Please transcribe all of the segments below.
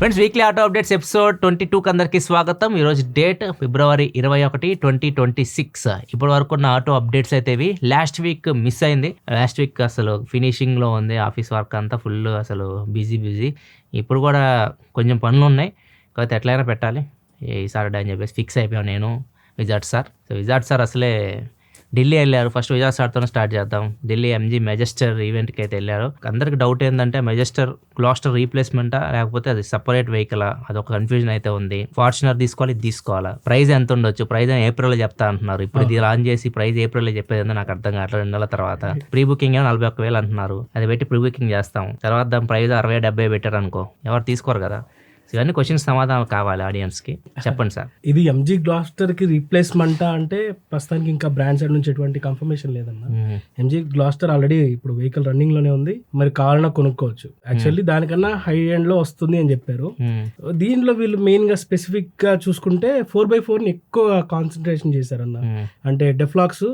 Friends, weekly auto updates episode 22కి అందరికీ స్వాగతం. ఈరోజు డేట్ February 21, 2026. ఇప్పటి వరకు ఉన్న ఆటో అప్డేట్స్ అయితే ఇవి. లాస్ట్ వీక్ మిస్ అయింది. లాస్ట్ వీక్ అసలు ఫినిషింగ్లో ఉంది. ఆఫీస్ వర్క్ అంతా ఫుల్ అసలు బిజీ. ఇప్పుడు కూడా కొంచెం పనులు ఉన్నాయి, కాకపోతే ఎట్లయినా పెట్టాలి ఈసారి అని చెప్పేసి ఫిక్స్ అయిపోయాను నేను, wizard sir. So wizard sir అసలే ఢిల్లీ వెళ్ళారు. ఫస్ట్ విజార్డ్ సార్తో స్టార్ట్ చేద్దాం. ఢిల్లీ MG మెజెస్టర్ ఈవెంట్కి అయితే వెళ్ళారు. అందరికి డౌట్ ఏంటంటే మెజెస్టర్ గ్లాస్టర్ రీప్లేస్మెంటా లేకపోతే అది సపరేట్ వెహికల్, అదొక కన్ఫ్యూజన్ అయితే ఉంది. ఫార్చునర్ తీసుకోవాలి, ఇది తీసుకోవాలా, ప్రైస్ ఎంత ఉండొచ్చు, ప్రైస్ ఏప్రిల్లో చెప్తా అంటున్నారు. ఇప్పుడు ఇది లాంచ్ చేసి ప్రైస్ ఏప్రిల్లో చెప్పేది ఏందో నాకు అర్థం కావట్లేదు. 2 నెలల తర్వాత ప్రీ బుకింగ్ 41,000 అంటున్నారు. అది పెట్టి ప్రీ బుకింగ్ చేస్తాం, తర్వాత దాని ప్రైస్ 60-70 పెట్టారు అనుకో, ఎవరు తీసుకోరు కదా. ఇవన్నీ క్వశ్చన్స్ సమాధానం కావాలి ఆడియన్స్కి. చెప్పండి సార్. ఇది MG గ్లాస్టర్కి రీప్లేస్మెంటా అంటే ప్రస్తుతానికి ఇంకా బ్రాండ్ సైడ్ నుంచి ఎటువంటి కన్ఫర్మేషన్ లేదన్న. MG గ్లాస్టర్ ఆల్రెడీ ఇప్పుడు వెహికల్ రన్నింగ్ లోనే ఉంది, మరి కావాలన్నా కొనుక్కోవచ్చు. యాక్చువల్లీ దానికన్నా హై ఎండ్ లో వస్తుంది అని చెప్పారు. దీనిలో వీళ్ళు మెయిన్ గా స్పెసిఫిక్ గా చూసుకుంటే 4x4 ని ఎక్కువ కాన్సన్ట్రేషన్ చేశారన్న. అంటే డెఫ్లాక్స్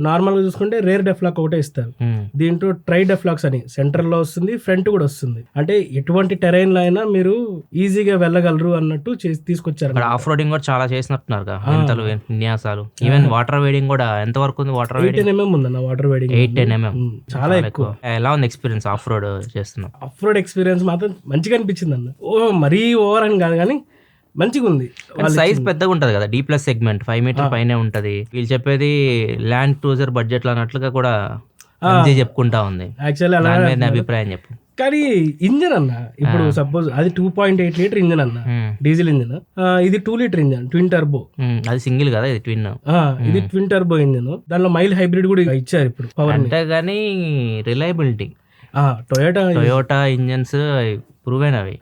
నార్మల్ గా చూసుకుంటే రేర్ డెఫ్లాక్ ఒకటే ఇస్తారు. దీంట్లో ట్రై డెఫ్లాక్స్ అని సెంటర్ లో వస్తుంది, ఫ్రంట్ కూడా వస్తుంది. అంటే ఎటువంటి టెరైన్ లో అయినా మీరు ఈజీగా వెళ్ళగలరు అన్నట్టు తీసుకొచ్చారు. ఆఫ్ రోడింగ్ కూడా చాలా చేసినట్టున్నారు, విన్యాసాలు. ఈవెన్ వాటర్ వేడింగ్ కూడా ఎంత వరకు ఉంది? వాటర్ 8 mm ఉందన్న వాటర్ వేడింగ్. 8-10 mm చాలా ఎక్కువ. ఎలా ఉంది ఎక్స్పీరియన్స్ ఆఫ్ రోడ్ చేస్తున్నాం? ఆఫ్ రోడ్ ఎక్స్పీరియన్స్ మాత్రం మంచిగా అనిపించింది అన్న. మరీ ఓవర్ అని కాదు కానీ మంచిగా ఉంది. సైజ్ పెద్దగా ఉంటది కదా, D+ సెగ్మెంట్ 5 మీటర్ పైనే ఉంటది. వీళ్ళు చెప్పేది ల్యాండ్ క్రూజర్ బడ్జెట్ అన్నట్లుగా కూడా చెప్పుకుంటా ఉంది. యాక్చువల్లీ అభిప్రాయం చెప్పు. కానీ ఇంజన్ అన్న, ఇప్పుడు సపోజ్ అది 2.8 లీటర్ ఇంజన్ అన్న, డీజిల్ ఇంజన్. ఇది 2 లీటర్ ఇంజన్, ట్విన్ టర్బో. అది సింగిల్ కదా, ఇది ట్విన్. ఇది ట్విన్ టర్బో ఇంజన్. దానిలో మైల్ హైబ్రిడ్ కూడా ఇచ్చారు ఇప్పుడు పవర్. అంటే కానీ రిలయబిలిటీ టొయోటా ఇంజన్స్ ప్రూవెన్ అవి.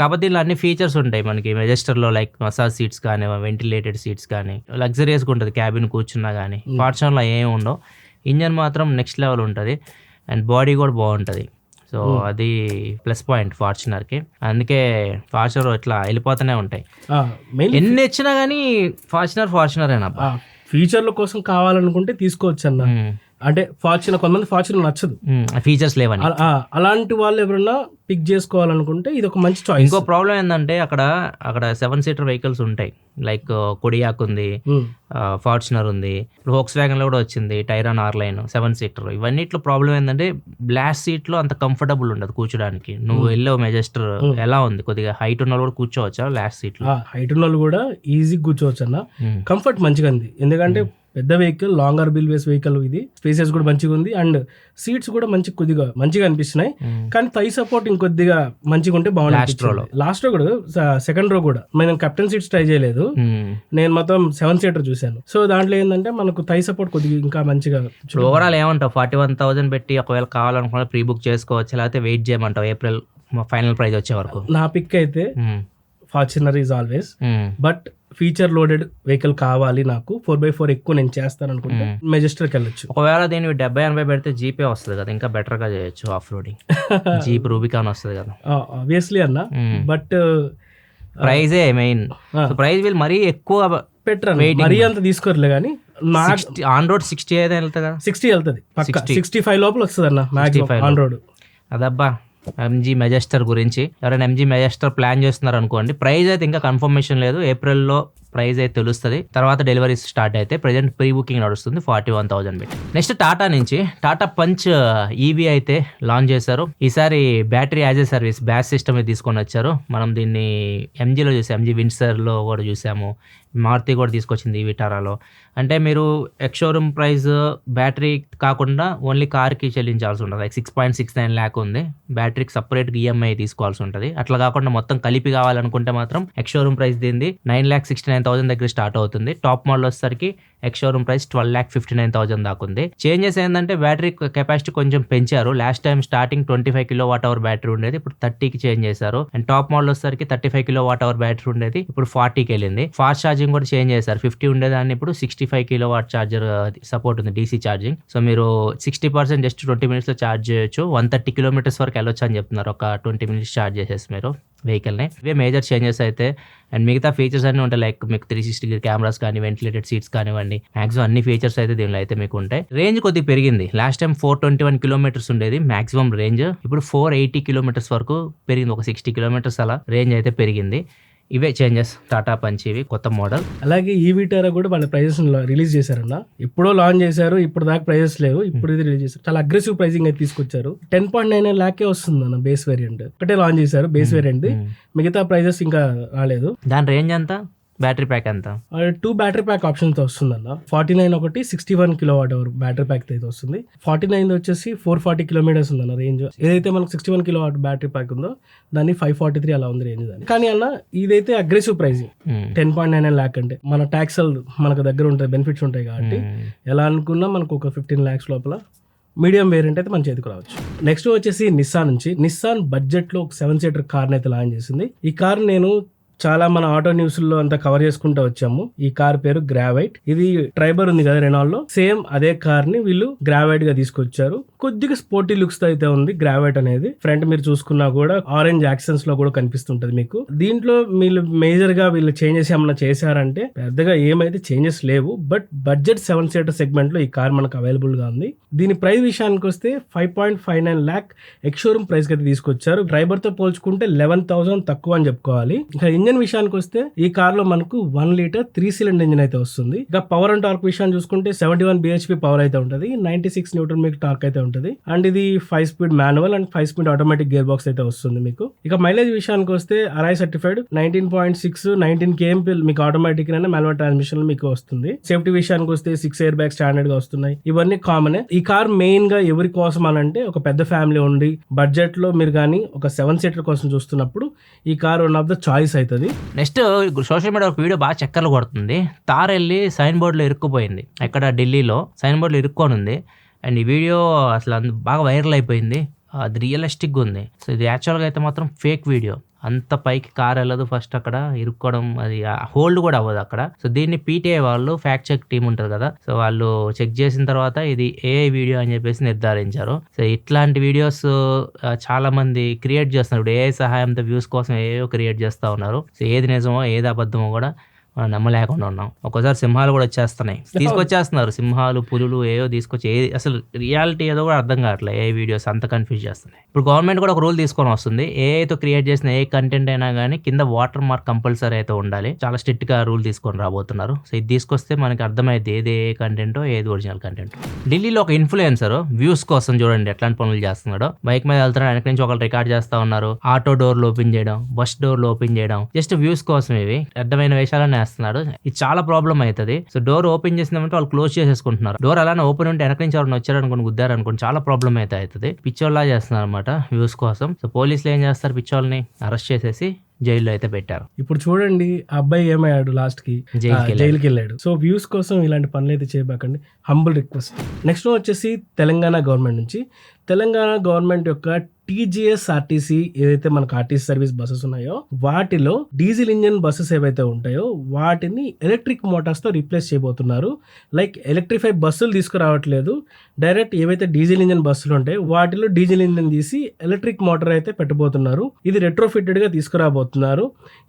కాకపోతే ఇలా అన్ని ఫీచర్స్ ఉంటాయి మనకి మెజెస్టర్ లో, లైక్ మసాజ్ సీట్స్ కానీ, వెంటిలేటెడ్ సీట్స్ కానీ, లగ్జరియస్ గా ఉంటుంది క్యాబిన్ కూర్చున్నా కానీ. ఫార్చునర్ లో ఏమి ఉండవు. ఇంజన్ మాత్రం నెక్స్ట్ లెవెల్ ఉంటుంది, అండ్ బాడీ కూడా బాగుంటుంది. సో అది ప్లస్ పాయింట్ ఫార్చునర్ కి. అందుకే ఫార్చునర్ ఇట్లా వెళ్ళిపోతూనే ఉంటాయి. ఎన్ని వచ్చినా కానీ ఫార్చునర్ అయినా ఫీచర్ల కోసం కావాలనుకుంటే తీసుకోవచ్చు అన్న. అంటే కొంతమంది ఫార్చునర్ నచ్చదు, ఫీచర్స్ లేవని. అలాంటి వాళ్ళు ఎవరన్నా పిక్ చేసుకోవాలనుకుంటే ఇది ఒక మంచి చాయిస్. ఇంకో ప్రాబ్లం ఏంటంటే అక్కడ 7-సీటర్ వెహికల్స్ ఉంటాయి, లైక్ కొడియాక్ ఉంది, ఫార్చునర్ ఉంది, ఇప్పుడు వోక్స్ వ్యాగన్ లో కూడా వచ్చింది టైరాన్ R-Line 7-సీటర్. ఇవన్నిట్లో ప్రాబ్లం ఏంటంటే లాస్ట్ సీట్ లో అంత కంఫర్టబుల్ ఉండదు కూర్చోడానికి. నువ్వు వెళ్ళావు మెజెస్టర్, ఎలా ఉంది? కొద్దిగా హైట్ ఉన్న వాళ్ళు కూడా కూర్చోవచ్చా లాస్ట్ సీట్ లో? హైట్ ఉన్న వాళ్ళు కూడా ఈజీగా కూర్చోవచ్చు అన్న. కంఫర్ట్ మంచిగా ఉంది, ఎందుకంటే పెద్ద vehicle, longer bill base vehicle. ఇది స్పేసెస్ కూడా మంచిగా ఉంది, అండ్ సీట్స్ కూడా కొద్దిగా మంచిగా అనిపిస్తున్నాయి. కానీ థై సపోర్ట్ ఇంకొద్దిగా మంచిగా ఉంటే బాగుంది. లాస్ట్ రో కూడా, సెకండ్ రో కూడా. నేను కెప్టెన్ సీట్స్ ట్రై చేయలేదు, నేను మొత్తం 7-సీటర్ చూశాను. సో దాంట్లో ఏంటంటే మనకు థై సపోర్ట్ కొద్దిగా ఇంకా మంచిగా. ఓవరాల్ ఏమంటావు? 41,000 పెట్టి ఒకవేళ కావాలనుకున్నా ప్రీ బుక్ చేసుకోవచ్చు, లేకపోతే వెయిట్ చేయమంటావు ఏప్రిల్ ఫైనల్ ప్రైస్ వచ్చే వరకు? నా పిక్ అయితే Fortuner is always, but feature loaded vehicle కావాలి నాకు. 4x4 ఎక్కువ నేను చేస్తాను అనుకుంటే మెజెస్టర్కి వెళ్ళొచ్చు. ఒకవేళ దీన్ని 70-80 పెడితే జీపే వస్తుంది కదా, ఇంకా బెటర్ గా చేయొచ్చు ఆఫ్ రోడింగ్. జీప్ రూబికాన్ వస్తుంది కదా ఆబ్వియస్లీ అన్న, బట్ ప్రైజే మెయిన్. ప్రైస్ వీళ్ళు మరీ ఎక్కువ పెట్టరు, మరీ అంత తీసుకోరలే. కానీ ఆన్ రోడ్ 60 అయితే వెళ్తుంది కదా, 60 వెళ్తుంది, 65 లోపల వస్తుంది అన్న మ్యాక్సిమం ఆన్ రోడ్. అదబ్బా MG మెజెస్టర్ గురించి. ఎవరైనా MG మెజెస్టర్ ప్లాన్ చేస్తున్నారు అనుకోండి, ప్రైస్ అయితే ఇంకా కన్ఫర్మేషన్ లేదు. ఏప్రిల్లో ప్రైస్ అయితే తెలుస్తుంది, తర్వాత డెలివరీ స్టార్ట్ అయితే. ప్రెజెంట్ ప్రీ బుకింగ్ నడుస్తుంది 41,000 పెట్టి. నెక్స్ట్ టాటా నుంచి టాటా పంచ్ EV అయితే లాంచ్ చేశారు. ఈసారి battery as a service BaaS system తీసుకొని వచ్చారు. మనం దీన్ని MGలో చూసాం, MG విన్సర్లో కూడా చూసాము, మారుతి కూడా తీసుకొచ్చింది ఈ విటారాలో. అంటే మీరు ఎక్స్ షోరూమ్ ప్రైస్ బ్యాటరీ కాకుండా ఓన్లీ కార్కి చెల్లించాల్సి ఉంటుంది. లైక్ 6.69 lakh ఉంది, బ్యాటరీకి సపరేట్గా EMI తీసుకోవాల్సి ఉంటుంది. అట్లా కాకుండా మొత్తం కలిపి కావాలనుకుంటే మాత్రం ఎక్స్ షోరూమ్ ప్రైస్ దీన్ని 9,69,000 దగ్గర స్టార్ట్ అవుతుంది. టాప్ మోడల్ వచ్చేసరికి ఎక్స్ షోరూమ్ ప్రైస్ 12,59,000 దాకా ఉంది. చేంజెస్ ఏంటంటే బ్యాటరీ కెపాసిటీ కొంచెం పెంచారు. Last time starting 25 kWh battery ఉండేది, ఇప్పుడు 30కి చేంజ్ చేశారు. అండ్ టాప్ మోడల్ వచ్చేసరికి 35 kWh బ్యాటరీ ఉండేది, ఇప్పుడు 40కి వెళ్ళింది. ఫాస్ట్ ఛార్జింగ్ కూడా చేంజ్ చేశారు. 50 ఉండేదాన్ని ఇప్పుడు 65 kW ఛార్జర్ సపోర్ట్ ఉంది, DC ఛార్జింగ్. సో మీరు 60% జస్ట్ 20 minutes లో ఛార్జ్ చేయొచ్చు. 130 kilometers వరకు వెళ్ళొచ్చు అని చెప్తున్నారు ఒక 20 minutes ఛార్జ్ చేసేసి మీరు. వెహికల్ని. ఇవే మేజర్ చేంజెస్ అయితే. అండ్ మిగతా ఫీచర్స్ అన్నీ ఉంటాయి, లైక్ మీకు 360 కెమెరాస్ కానీ, వెంటిలేటెడ్ సీట్స్ కానివ్వండి, మాక్సిమం అన్ని ఫీచర్స్ అయితే దీనిలో అయితే మీకు ఉంటాయి. రేంజ్ కొద్దిగా పెరిగింది. లాస్ట్ టైం 421 కిలోమీటర్స్ ఉండేది మాక్సిమం రేంజ్, ఇప్పుడు 480 కిలోమీటర్స్ వరకు పెరిగింది. ఒక 60 కిలోమీటర్స్ అలా రేంజ్ అయితే పెరిగింది. ఇవే చేంజెస్ టాటా పంచ్, ఇవి కొత్త మోడల్. అలాగే ఈ వీటారా కూడా వాళ్ళ ప్రైజెస్ రిలీజ్ చేశారన్న. ఎప్పుడో లాంచ్ చేశారు, ఇప్పుడు దాకా ప్రైజెస్ లేవు, ఇప్పుడు ఇది రిలీజ్ చేశారు. చాలా అగ్రెసివ్ ప్రైసింగ్ అయితే తీసుకొచ్చారు. 10.99 lakh వస్తుంది అన్న బేస్ వేరియంట్. ఒకటే లాంచ్ చేశారు బేస్ వేరియంట్, మిగతా ప్రైజెస్ ఇంకా రాలేదు. దాని రేంజ్ ఎంత, బ్యాటరీ ప్యాక్ ఎంత? 2 బ్యాటరీ ప్యాక్ ఆప్షన్తో వస్తుందన్న. 49 ఒకటి, 61 kWh బ్యాటరీ ప్యాక్ అయితే వస్తుంది. 49 వచ్చేసి 440 కిలోమీటర్స్ ఉందన్న రేంజ్. ఏదైతే మనకు 61 kWh బ్యాటరీ ప్యాక్ ఉందో దాన్ని 543 అలా ఉంది రేంజ్ దాన్ని. కానీ అన్న ఇదైతే అగ్రెసివ్ ప్రైసింగ్. 10.99 lakh అంటే మన ట్యాక్స్ మనకు దగ్గర ఉంటాయి, బెనిఫిట్స్ ఉంటాయి కాబట్టి ఎలా అనుకున్నా మనకు ఒక 15 lakhs లోపల మీడియం వేరియంట్ అయితే మన చేతికి రావచ్చు. నెక్స్ట్ వచ్చేసి నిస్సాన్ నుంచి. నిస్సాన్ బడ్జెట్ లో ఒక 7-seater కార్ అయితే లాంచ్ చేసింది. ఈ కార్ నేను చాలా మన ఆటో న్యూస్ లో అంతా కవర్ చేసుకుంటూ వచ్చాము. ఈ కార్ పేరు గ్రావైట్. ఇది ట్రైబర్ ఉంది కదా రెనాల్డ్ లో, సేమ్ అదే కార్ ని వీళ్ళు గ్రావైట్ గా తీసుకొచ్చారు. కొద్దిగా స్పోర్టీ లుక్స్ తో అయితే ఉంది గ్రావైట్ అనేది. ఫ్రంట్ మీరు చూసుకున్నా కూడా ఆరెంజ్ యాక్సెన్స్ లో కూడా కనిపిస్తుంటది మీకు. దీంట్లో వీళ్ళు మేజర్ గా వీళ్ళు చేంజెస్ ఏమన్నా చేశారంటే పెద్దగా ఏమైతే చేంజెస్ లేవు. బట్ బడ్జెట్ 7-seater సెగ్మెంట్ లో ఈ కార్ మనకు అవైలబుల్ గా ఉంది. దీని ప్రైస్ విషయానికి వస్తే 5.59 lakh ఎక్స్ షోరూమ్ ప్రైస్ అయితే తీసుకొచ్చారు. ట్రైబర్ తో పోల్చుకుంటే 11,000 తక్కువ అని చెప్పుకోవాలి. ఇంకా ఇంజన్ విషయానికి వస్తే ఈ కార్ లో మనకు 1 liter 3-cylinder ఇంజన్ అయితే వస్తుంది. ఇక పవర్ అండ్ టార్క్ విషయాన్ని చూసుకుంటే 71 bhp పవర్ అయితే ఉంటుంది, 96 Nm టార్క్ అయితే ఉంటుంది. అండ్ ఇది 5-speed manual and 5-speed automatic gear box అయితే వస్తుంది మీకు. ఇక మైలేజ్ విషయానికి వస్తే అరాయ్ సర్టిఫైడ్ 19.6, 19 km మీకు ఆటోమేటిక్ అయినా మాన్యువల్ ట్రాన్స్మిషన్ మీకు వస్తుంది. సేఫ్టీ విషయానికి వస్తే 6 air bags స్టాండర్డ్ గా వస్తున్నాయి. ఇవన్నీ కామన్. ఈ కార్ మెయిన్ గా ఎవరి కోసం అని అంటే ఒక పెద్ద ఫ్యామిలీ ఉండి బడ్జెట్ లో మీరు కానీ ఒక 7-seater కోసం చూస్తున్నప్పుడు ఈ car one of the choice అవుతుంది. నెక్స్ట్ సోషల్ మీడియా ఒక వీడియో బాగా చక్కర్లు కొడుతుంది. తార్ వెళ్ళి సైన్ బోర్డులో ఇరుక్కుపోయింది, ఎక్కడ ఢిల్లీలో సైన్ బోర్డులో ఇరుక్కొని ఉంది. అండ్ ఈ వీడియో అసలు బాగా వైరల్ అయిపోయింది. అది రియలిస్టిక్గా ఉంది. సో ఇది యాక్చువల్గా అయితే మాత్రం ఫేక్ వీడియో. అంత పైకి కార్ వెళ్ళదు, ఫస్ట్ అక్కడ ఇరుక్కోవడం, అది హోల్డ్ కూడా అవ్వదు అక్కడ. సో దీన్ని పీటీఐ వాళ్ళు ఫ్యాక్ట్ చెక్ టీం ఉంటుంది కదా, సో వాళ్ళు చెక్ చేసిన తర్వాత ఇది ఏఐ వీడియో అని చెప్పేసి నిర్ధారించారు. సో ఇట్లాంటి వీడియోస్ చాలా మంది క్రియేట్ చేస్తున్నారు. ఇప్పుడు ఏఐ సహాయంతో వ్యూస్ కోసం ఏవో క్రియేట్ చేస్తూ ఉన్నారు. సో ఏది నిజమో ఏది అబద్ధమో కూడా మనం నమ్మలేకుండా ఉన్నాం. ఒక్కోసారి సింహాలు కూడా వచ్చేస్తున్నాయి, తీసుకొచ్చేస్తున్నారు. సింహాలు, పులులు ఏవో తీసుకొచ్చి అసలు రియాలిటీ ఏదో కూడా అర్థం కావట్లేదు. ఏ వీడియోస్ అంత కన్ఫ్యూజ్ చేస్తున్నాయి. ఇప్పుడు గవర్నమెంట్ కూడా ఒక రూల్ తీసుకొని వస్తుంది. ఏఐతో క్రియేట్ చేసిన ఏ కంటెంట్ అయినా కానీ కింద వాటర్ మార్క్ కంపల్సరీ అయితే ఉండాలి. చాలా స్ట్రిక్ట్ గా రూల్ తీసుకొని రాబోతున్నారు. సో ఇది తీసుకొస్తే మనకి అర్థమైంది ఏది ఏ కంటెంటో ఏది ఒరిజినల్ కంటెంట్. ఢిల్లీలో ఒక ఇన్ఫ్లుయెన్సర్ వ్యూస్ కోసం చూడండి ఎట్లాంటి పనులు చేస్తున్నాడో. బైక్ మీద వెళ్తున్నాడు, వెనక నుంచి ఒకరు రికార్డ్ చేస్తా ఉన్నారు. ఆటో డోర్లు ఓపెన్ చేయడం, బస్ డోర్లు ఓపెన్ చేయడం, జస్ట్ వ్యూస్ కోసం. ఇవి అర్థమైన వేషాలనే వేస్తున్నాడు. ఇది చాలా ప్రాబ్లం అవుతుంది. సో డోర్ ఓపెన్ చేసినామంటే వాళ్ళు క్లోజ్ చేసేసుకుంటున్నారు. డోర్ అలానే ఓపెన్ ఉంటే వెనక నుంచి ఎవరైనా వచ్చారనుకోండి, గుద్దారనుకోండి, చాలా ప్రాబ్లం అయితే అవుతుంది. పిచ్చోళ్ళ చేస్తున్నారు అనమాట వ్యూస్ కోసం. సో పోలీసులు ఏం చేస్తారు, పిచ్చోళ్ళని అరెస్ట్ చేసేసి జైల్లో అయితే పెట్టారు. ఇప్పుడు చూడండి ఆ అబ్బాయి ఏమయ్యాడు, లాస్ట్ కి జైలుకి వెళ్ళాడు. సో వ్యూస్ కోసం ఇలాంటి పనులు అయితే చేయబాకండి, హంబుల్ రిక్వెస్ట్. నెక్స్ట్ వచ్చేసి తెలంగాణ గవర్నమెంట్ నుంచి. తెలంగాణ గవర్నమెంట్ యొక్క TGSRTC ఏదైతే మనకు ఆర్టీసీ సర్వీస్ బస్సెస్ ఉన్నాయో వాటిలో డీజిల్ ఇంజన్ బస్సెస్ ఏవైతే ఉంటాయో వాటిని ఎలక్ట్రిక్ మోటార్స్ తో రీప్లేస్ చేయబోతున్నారు. లైక్ ఎలక్ట్రిఫై బస్సులు తీసుకురావట్లేదు, డైరెక్ట్ ఏవైతే డీజిల్ ఇంజన్ బస్సులు ఉంటాయో వాటిలో డీజిల్ ఇంజన్ తీసి ఎలక్ట్రిక్ మోటార్ అయితే పెట్టబోతున్నారు. ఇది రెట్రోఫిటెడ్ గా తీసుకురాబోతున్నారు.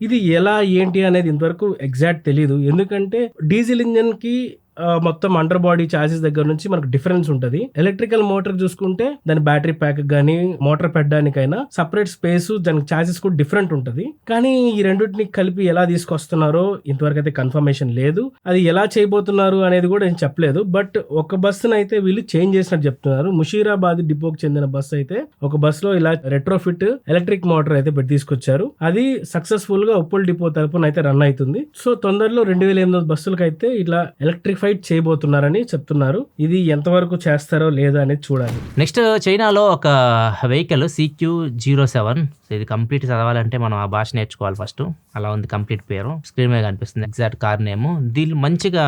ఇది ఎలా ఏంటి అనేది ఇంతవరకు ఎగ్జాక్ట్ తెలియదు. ఎందుకంటే డీజిల్ ఇంజన్ కి మొత్తం అండర్ బాడీ చాసిస్ దగ్గర నుంచి మనకు డిఫరెన్స్ ఉంటుంది. ఎలక్ట్రికల్ మోటార్ చూసుకుంటే దాని బ్యాటరీ ప్యాక్ గానీ మోటార్ పెట్టడానికైనా సపరేట్ స్పేస్, దానికి చాసిస్ కూడా డిఫరెంట్ ఉంటుంది. కానీ ఈ రెండింటిని కలిపి ఎలా తీసుకొస్తున్నారో ఇంతవరకు అయితే కన్ఫర్మేషన్ లేదు. అది ఎలా చేయబోతున్నారు అనేది కూడా నేను చెప్పలేదు. బట్ ఒక బస్సును అయితే వీళ్ళు చేంజ్ చేసినట్టు చెప్తున్నారు. ముషీరాబాద్ డిపోకి చెందిన బస్సు అయితే ఒక బస్ లో ఇలా రెట్రోఫిట్ ఎలక్ట్రిక్ మోటార్ అయితే పెట్టి తీసుకొచ్చారు. అది సక్సెస్ఫుల్ గా ఉప్పల్ డిపో తరపున అయితే రన్ అవుతుంది. సో తొందరలో 2008 బస్సులకు అయితే ఇట్లా ఎలక్ట్రిక్ ఫైట్ చేయబోతున్నారని చెప్తున్నారు. ఇది ఎంతవరకు చేస్తారో లేదా అనేది చూడాలి. నెక్స్ట్ చైనాలో ఒక వెహికల్ CQ07. ఇది కంప్లీట్ చదవాలంటే మనం ఆ భాష నేర్చుకోవాలి ఫస్ట్. అలా ఉంది కంప్లీట్ పేరు, స్క్రీన్ మీద కనిపిస్తుంది ఎగ్జాక్ట్ కార్ నేమ్. దీన్ని మంచిగా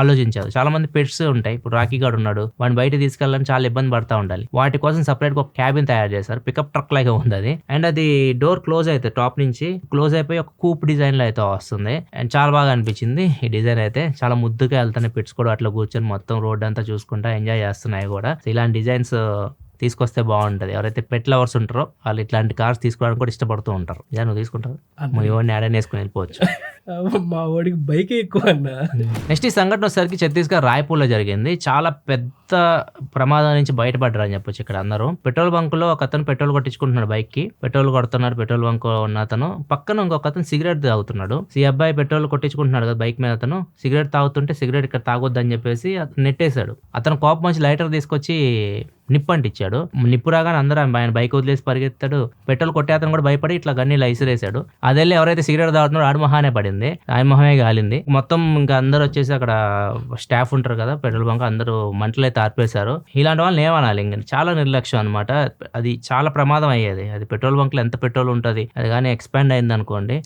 ఆలోచించారు. చాలా మంది పెట్స్ ఉంటాయి. ఇప్పుడు రాకీ గార్డ్ ఉన్నాడు, వాడిని బయట తీసుకెళ్ళాలని చాలా ఇబ్బంది పడతా ఉండాలి. వాటి కోసం సపరేట్ గా ఒక క్యాబిన్ తయారు చేశారు. పికప్ ట్రక్ లాగా ఉంది అది. అండ్ అది డోర్ క్లోజ్ అయితే టాప్ నుంచి క్లోజ్ అయిపోయి ఒక కూప్ డిజైన్ లో అయితే వస్తుంది. అండ్ చాలా బాగా అనిపించింది ఈ డిజైన్ అయితే. చాలా ముద్దుగా వెళ్తాయి పెట్స్ కూడా అట్లా కూర్చొని మొత్తం రోడ్ అంతా చూసుకుంటా ఎంజాయ్ చేస్తున్నాయి కూడా. ఇలాంటి డిజైన్స్ తీసుకొస్తే బాగుంటది. ఎవరైతే పెట్ లవర్స్ ఉంటారో వాళ్ళు ఇట్లాంటి కార్స్ తీసుకోవడానికి కూడా ఇష్టపడుతూ ఉంటారు. ఇదా నువ్వు తీసుకుంటావు, మీ ఓడిని యాడ్ వేసుకుని వెళ్ళిపోవచ్చు. మా వాడికి బైక్ ఎక్కువ అన్న. నెక్స్ట్ ఈ సంఘటన వచ్చేసరికి ఛత్తీస్గఢ్ రాయ్పూర్లో జరిగింది. చాలా పెద్ద ప్రమాదం నుంచి బయటపడ్డారు అని చెప్పొచ్చు. ఇక్కడ అందరూ పెట్రోల్ బంక్ లో ఒక అతను పెట్రోల్ కొట్టించుకుంటున్నాడు, బైక్ కి పెట్రోల్ కొడుతున్నాడు. పెట్రోల్ బంక్ ఉన్న అతను పక్కన ఇంకొక అతను సిగరెట్ తాగుతున్నాడు. ఈ అబ్బాయి పెట్రోల్ కొట్టించుకుంటున్నాడు కదా బైక్ మీద, అతను సిగరెట్ తాగుతుంటే సిగరెట్ ఇక్కడ తాగొద్దని చెప్పేసి అతను నెట్టేశాడు. అతను కోపం వచ్చి లైటర్ తీసుకొచ్చి నిప్పు అంటించాడు. నిప్పు రాగానే అందరూ ఆయన బైక్ వదిలేసి పరిగెత్తాడు. పెట్రోల్ కొట్టే అతను కూడా భయపడి ఇట్లా గన్నీలా ఇసిరేసాడు. అదెళ్ళి ఎవరైతే సిగరెట్ తాగుతున్నాడో ఆడి మొహానే పడింది, ఆయన మొహమే కాలింది. మొత్తం ఇంకా అందరూ వచ్చేసి అక్కడ స్టాఫ్ ఉంటారు కదా పెట్రోల్ బంక్, అందరూ మంటలు అయితే ఆర్పేశారు. ఇలాంటి వాళ్ళని ఏమనాలి, ఇంకా చాలా నిర్లక్ష్యం అనమాట. అది చాలా ప్రమాదం అయ్యేది. అది పెట్రోల్ బంక్ లో ఎంత పెట్రోల్ ఉంటుంది, అది కానీ ఎక్స్పాండ్ అయింది అనుకోండి,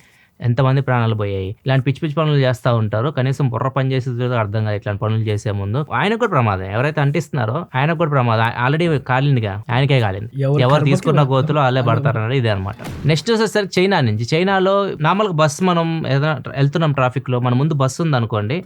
ఎంతమంది ప్రాణాలు పోయాయి. ఇలాంటి పిచ్చి పిచ్చి పనులు చేస్తూ ఉంటారు. కనీసం బుర్ర పని చేసేది అర్థం కాదు ఇట్లాంటి పనులు చేసే ముందు. ఆయనకు కూడా ప్రమాదం, ఎవరైతే అంటిస్తున్నారో ఆయనకు కూడా ప్రమాదం. ఆల్రెడీ కాలిందిగా, ఆయనకే కాలింది. ఎవరు తీసుకున్న గోతులో వాళ్ళే పడతారన్నది ఇదే అనమాట. నెక్స్ట్ వచ్చేసరికి చైనా నుంచి. చైనాలో నార్మల్గా బస్సు మనం ఏదైనా వెళ్తున్నాం ట్రాఫిక్ లో, మన ముందు బస్సు ఉంది అనుకోండి,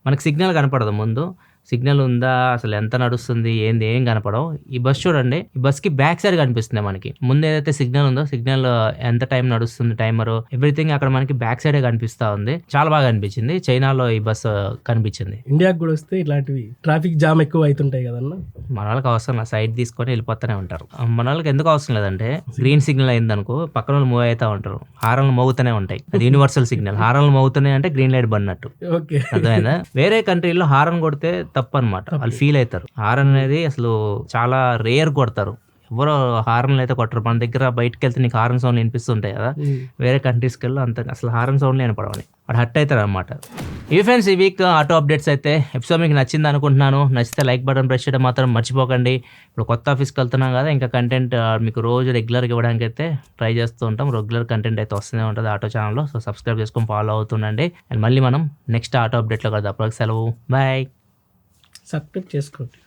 మనకి సిగ్నల్ కనపడదు. ముందు సిగ్నల్ ఉందా, అసలు ఎంత నడుస్తుంది ఏంది ఏం కనపడవు. ఈ బస్ చూడండి, ఈ బస్ కి బ్యాక్ సైడ్ కనిపిస్తుంది మనకి. ముందు ఏదైతే సిగ్నల్ ఉందో, సిగ్నల్ ఎంత టైం నడుస్తుంది, టైమర్ ఎవ్రీథింగ్ అక్కడ మనకి బ్యాక్ సైడే కనిపిస్తా ఉంది. చాలా బాగా అనిపించింది. చైనాలో ఈ బస్ కనిపించింది. ఇండియాకి కూడా వస్తే ఇలాంటివి ట్రాఫిక్ జామ్ ఎక్కువ అవుతుంటాయి కదన్నా. మన వాళ్ళకి అవసరం లేదు, సైడ్ తీసుకొని వెళ్ళిపోతూనే ఉంటారు. మన వాళ్ళకి ఎందుకు అవసరం లేదంటే, గ్రీన్ సిగ్నల్ అయిందనుకో పక్కన వాళ్ళు మూవ్ అవుతా ఉంటారు, హారన్లు మోగుతూనే ఉంటాయి. అది యూనివర్సల్ సిగ్నల్. హారన్లు మోగుతున్నాయి అంటే గ్రీన్ లైట్ పడినట్టు, ఓకే. అర్థమైందా? వేరే కంట్రీలో హారన్ కొడితే తప్పు అనమాట, వాళ్ళు ఫీల్ అవుతారు. హారన్ అనేది అసలు చాలా రేర్ కొడతారు, ఎవరో హారన్లు అయితే కొట్టరు. మన దగ్గర బయటకు వెళ్తే నీకు హారన్ సౌండ్ వినిపిస్తుంటాయి కదా, వేరే కంట్రీస్కి వెళ్ళి అంత అసలు హారన్ సౌండ్లు వినపడవని వాడు హట్ అవుతారు అనమాట. ఈ ఫ్రెండ్స్, ఈ వీక్ ఆటో అప్డేట్స్ అయితే ఎపిసోడ్ మీకు నచ్చింది అనుకుంటున్నాను. నచ్చితే లైక్ బటన్ ప్రెస్ చేయడం మాత్రం మర్చిపోకండి. ఇప్పుడు కొత్త ఆఫీస్కి వెళ్తున్నాం కదా, ఇంకా కంటెంట్ మీకు రోజు రెగ్యులర్గా ఇవ్వడానికి అయితే ట్రై చేస్తూ ఉంటాం. రెగ్యులర్ కంటెంట్ అయితే వస్తూనే ఉంటుంది ఆటో ఛానల్లో. సో సబ్స్క్రైబ్ చేసుకొని ఫాలో అవుతుండండి. అండ్ మళ్ళీ మనం నెక్స్ట్ ఆటో అప్డేట్లో కదా, అప్పటికి సెలవు, బాయ్. సబ్స్క్రైబ్ చేసుకోండి.